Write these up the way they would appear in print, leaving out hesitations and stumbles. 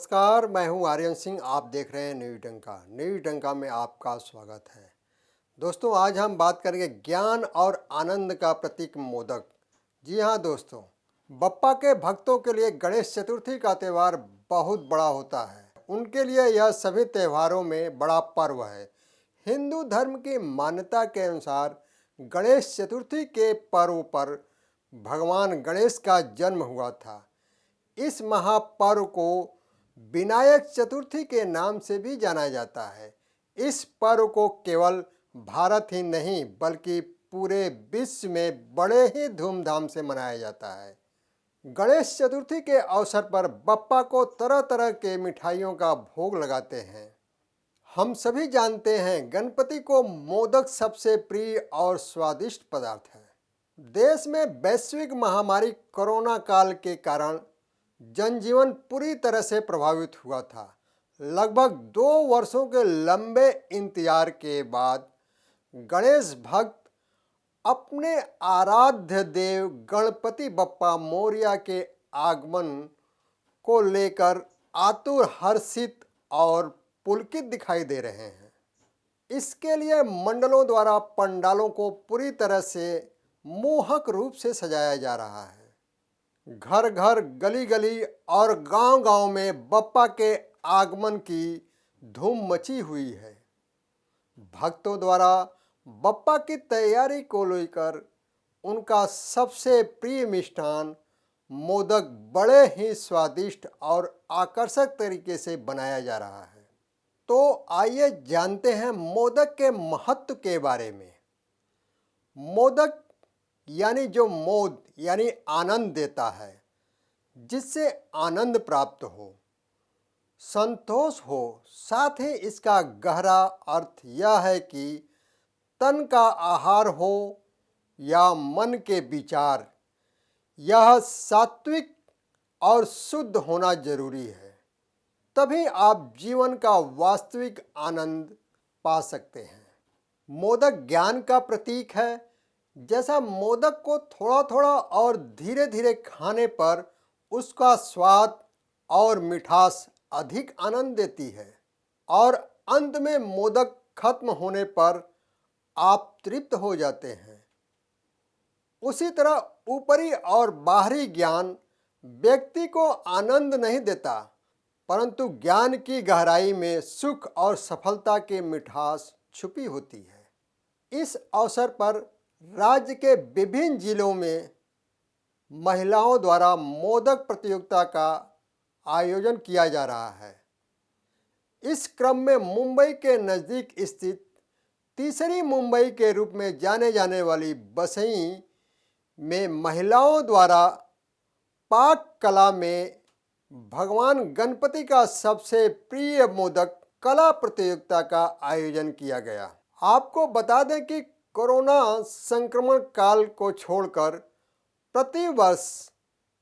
नमस्कार, मैं हूं आर्यन सिंह। आप देख रहे हैं न्यूज़ डंका। न्यूज़ डंका में आपका स्वागत है। दोस्तों, आज हम बात करेंगे ज्ञान और आनंद का प्रतीक मोदक। जी हाँ दोस्तों, बप्पा के भक्तों के लिए गणेश चतुर्थी का त्यौहार बहुत बड़ा होता है। उनके लिए यह सभी त्योहारों में बड़ा पर्व है। हिंदू धर्म की मान्यता के अनुसार गणेश चतुर्थी के पर्व पर भगवान गणेश का जन्म हुआ था। इस महापर्व को विनायक चतुर्थी के नाम से भी जाना जाता है। इस पर्व को केवल भारत ही नहीं बल्कि पूरे विश्व में बड़े ही धूमधाम से मनाया जाता है। गणेश चतुर्थी के अवसर पर बप्पा को तरह तरह के मिठाइयों का भोग लगाते हैं। हम सभी जानते हैं गणपति को मोदक सबसे प्रिय और स्वादिष्ट पदार्थ है। देश में वैश्विक महामारी कोरोना काल के कारण जनजीवन पूरी तरह से प्रभावित हुआ था। लगभग 2 वर्षों के लंबे इंतजार के बाद गणेश भक्त अपने आराध्य देव गणपति बप्पा मोरया के आगमन को लेकर आतुर, हर्षित और पुलकित दिखाई दे रहे हैं। इसके लिए मंडलों द्वारा पंडालों को पूरी तरह से मोहक रूप से सजाया जा रहा है। घर घर, गली गली और गांव गांव में बप्पा के आगमन की धूम मची हुई है। भक्तों द्वारा बप्पा की तैयारी को लेकर उनका सबसे प्रिय मिष्ठान मोदक बड़े ही स्वादिष्ट और आकर्षक तरीके से बनाया जा रहा है। तो आइए जानते हैं मोदक के महत्व के बारे में। मोदक यानी जो मोद यानी आनंद देता है, जिससे आनंद प्राप्त हो, संतोष हो। साथ ही इसका गहरा अर्थ यह है कि तन का आहार हो या मन के विचार, यह सात्विक और शुद्ध होना जरूरी है। तभी आप जीवन का वास्तविक आनंद पा सकते हैं। मोदक ज्ञान का प्रतीक है। जैसा मोदक को थोड़ा थोड़ा और धीरे धीरे खाने पर उसका स्वाद और मिठास अधिक आनंद देती है और अंत में मोदक खत्म होने पर आप तृप्त हो जाते हैं। उसी तरह ऊपरी और बाहरी ज्ञान व्यक्ति को आनंद नहीं देता, परंतु ज्ञान की गहराई में सुख और सफलता की मिठास छुपी होती है। इस अवसर पर राज्य के विभिन्न जिलों में महिलाओं द्वारा मोदक प्रतियोगिता का आयोजन किया जा रहा है। इस क्रम में मुंबई के नज़दीक स्थित तीसरी मुंबई के रूप में जाने जाने वाली बसई में महिलाओं द्वारा पाक कला में भगवान गणपति का सबसे प्रिय मोदक कला प्रतियोगिता का आयोजन किया गया। आपको बता दें कि कोरोना संक्रमण काल को छोड़कर प्रतिवर्ष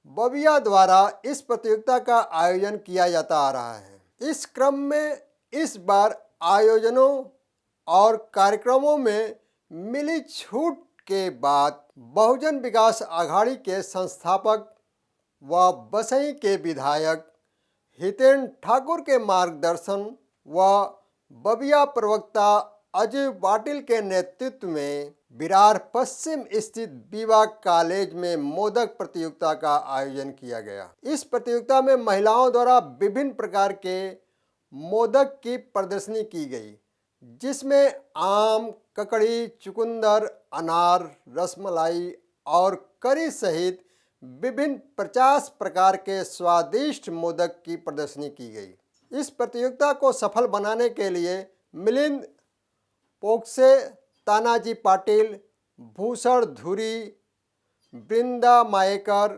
बबिया द्वारा इस प्रतियोगिता का आयोजन किया जाता आ रहा है। इस क्रम में इस बार आयोजनों और कार्यक्रमों में मिली छूट के बाद बहुजन विकास आघाड़ी के संस्थापक व बसई के विधायक हितेन ठाकुर के मार्गदर्शन व बबिया प्रवक्ता अजय पाटिल के नेतृत्व में विरार पश्चिम स्थित बीवा कॉलेज में मोदक प्रतियोगिता का आयोजन किया गया। इस प्रतियोगिता में महिलाओं द्वारा विभिन्न प्रकार के मोदक की प्रदर्शनी की गई, जिसमें आम, ककड़ी, चुकंदर, अनार, रसमलाई और करी सहित विभिन्न 50 प्रकार के स्वादिष्ट मोदक की प्रदर्शनी की गई। इस प्रतियोगिता को सफल बनाने के लिए मिलिंद पोक्से, तानाजी पाटिल, भूषण धुरी, वृंदा मायेकर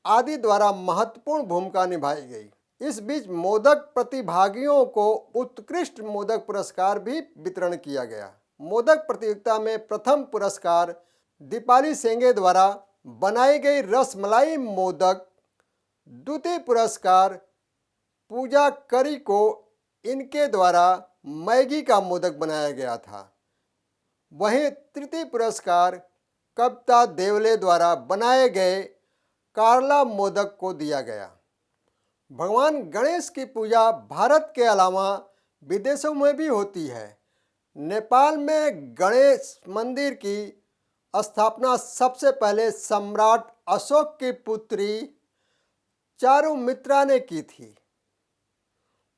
आदि द्वारा महत्वपूर्ण भूमिका निभाई गई। इस बीच मोदक प्रतिभागियों को उत्कृष्ट मोदक पुरस्कार भी वितरण किया गया। मोदक प्रतियोगिता में प्रथम पुरस्कार दीपाली सेंगे द्वारा बनाई गई रसमलाई मोदक, द्वितीय पुरस्कार पूजा करी को इनके द्वारा मैगी का मोदक बनाया गया था। वहीं तृतीय पुरस्कार कविता देवले द्वारा बनाए गए कारला मोदक को दिया गया। भगवान गणेश की पूजा भारत के अलावा विदेशों में भी होती है। नेपाल में गणेश मंदिर की स्थापना सबसे पहले सम्राट अशोक की पुत्री चारुमित्रा ने की थी।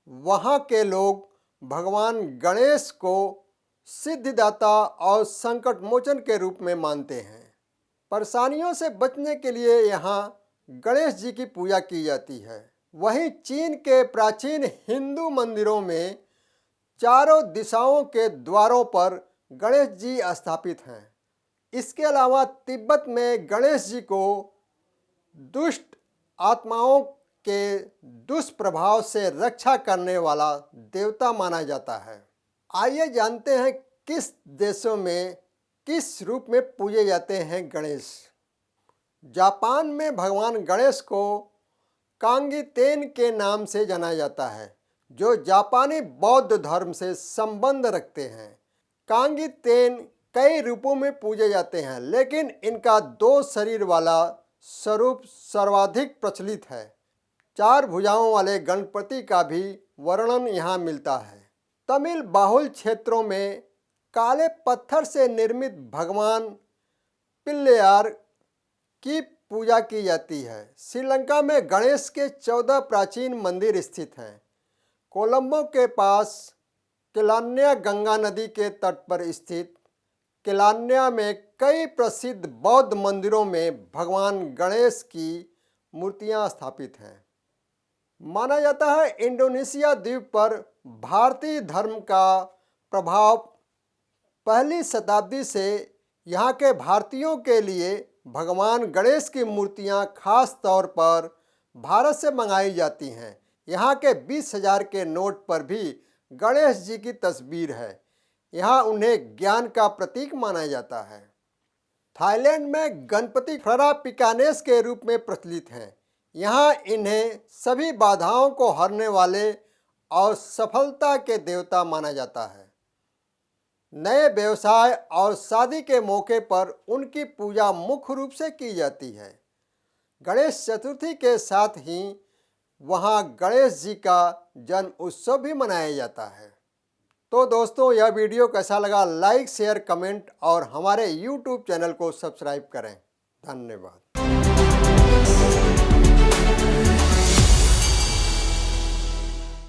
वहाँ के लोग भगवान गणेश को सिद्धिदाता और संकट मोचन के रूप में मानते हैं। परेशानियों से बचने के लिए यहाँ गणेश जी की पूजा की जाती है। वहीं चीन के प्राचीन हिंदू मंदिरों में चारों दिशाओं के द्वारों पर गणेश जी स्थापित हैं। इसके अलावा तिब्बत में गणेश जी को दुष्ट आत्माओं के दुष्प्रभाव से रक्षा करने वाला देवता माना जाता है। आइए जानते हैं किस देशों में किस रूप में पूजे जाते हैं गणेश। जापान में भगवान गणेश को कांगीतेन के नाम से जाना जाता है, जो जापानी बौद्ध धर्म से संबंध रखते हैं। कांगीतेन कई रूपों में पूजे जाते हैं, लेकिन इनका 2 शरीर वाला स्वरूप सर्वाधिक प्रचलित है। 4 भुजाओं वाले गणपति का भी वर्णन यहाँ मिलता है। तमिल बाहुल क्षेत्रों में काले पत्थर से निर्मित भगवान पिल्लैयार की पूजा की जाती है। श्रीलंका में गणेश के 14 प्राचीन मंदिर स्थित हैं। कोलंबो के पास किलान्या गंगा नदी के तट पर स्थित किलान्या में कई प्रसिद्ध बौद्ध मंदिरों में भगवान गणेश की मूर्तियां स्थापित हैं। माना जाता है इंडोनेशिया द्वीप पर भारतीय धर्म का प्रभाव पहली शताब्दी से यहाँ के भारतीयों के लिए भगवान गणेश की मूर्तियाँ खास तौर पर भारत से मंगाई जाती हैं। यहाँ के 20,000 के नोट पर भी गणेश जी की तस्वीर है। यहाँ उन्हें ज्ञान का प्रतीक माना जाता है। थाईलैंड में गणपति फ्रापिकानेस के रूप में प्रचलित हैं। यहाँ इन्हें सभी बाधाओं को हरने वाले और सफलता के देवता माना जाता है। नए व्यवसाय और शादी के मौके पर उनकी पूजा मुख्य रूप से की जाती है। गणेश चतुर्थी के साथ ही वहाँ गणेश जी का जन्म उत्सव भी मनाया जाता है। तो दोस्तों, यह वीडियो कैसा लगा? लाइक, शेयर, कमेंट और हमारे YouTube चैनल को सब्सक्राइब करें। धन्यवाद।